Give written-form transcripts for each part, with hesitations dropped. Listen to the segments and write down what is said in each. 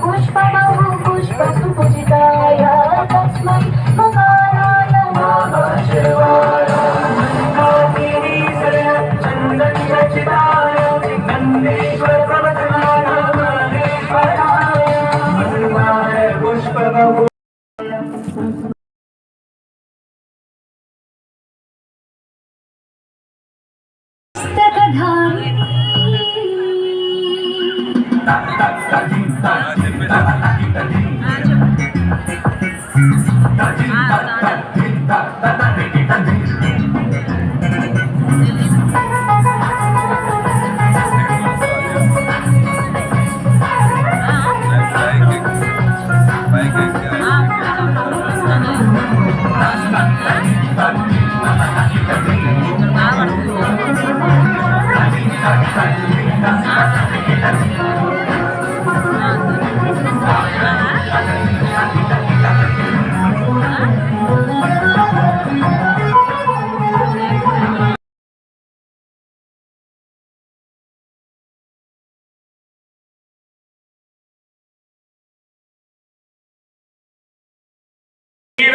पुष्पमहु पुष्पसुपूजिताय तस्मै मकाराय नमः शिवाय चन्दनचर्चिताय नन्देश्वर प्रवचनाय महेश्वराय पुष्पमहु पुस्तकधारिणी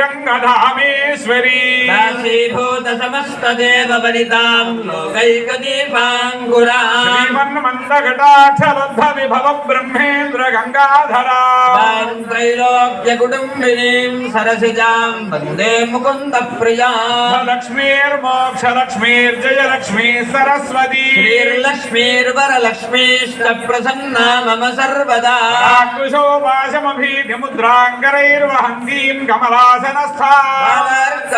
శ్రీరంగధామేశ్వరీ దాసీభూత సమస్త దేవ వనితాం లోకైక దీపాంకురా శ్రీమన్మందఘటాక్షలబ్ధ విభవ బ్రహ్మేంద్ర గంగాధరా त्रैलोक्य कुटुम्बिनीं सरसिजां वन्दे मुकुन्द प्रिया లక్ష్మీర్మోక్ష లక్ష్మీర్జయలక్ష్మీ సరస్వతీ श्रीर्लक्ष्मीर्वरलक्ष्मीश्च प्रसन्ना मम सर्वदा कुशोपाशमभीतिमुद्राङ्गरैर्वहन्तीं कमलासनस्थाम्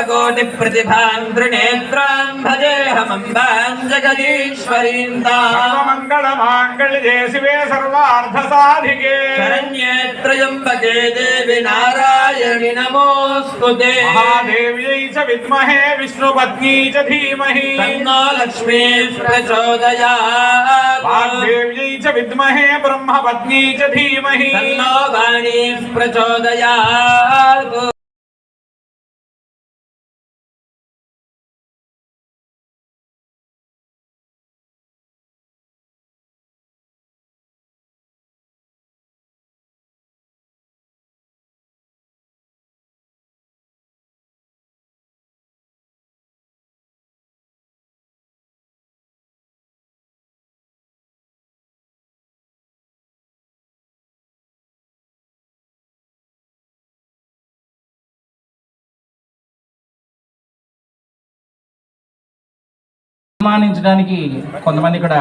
कोटिप्रतिभां त्रिनेत्रां भजेऽहमम्बां जगदीश्वरीं सर्वमङ्गलमाङ्गल्ये शिवे सर्वार्थसाधिके शरण्ये त्र्यम्बके देवि नारायणि नमोऽस्तु ते महादेव्यै च विद्महे विष्णुपत्नी च धीमहि तन्नो लक्ष्मीः प्रचोदयात् वाग्देव्यै च विद्महे ब्रह्मपत्नी च धीमहि तन्नो वाणीः प्रचोदयात् సన్మానించడానికి కొంతమంది ఇక్కడ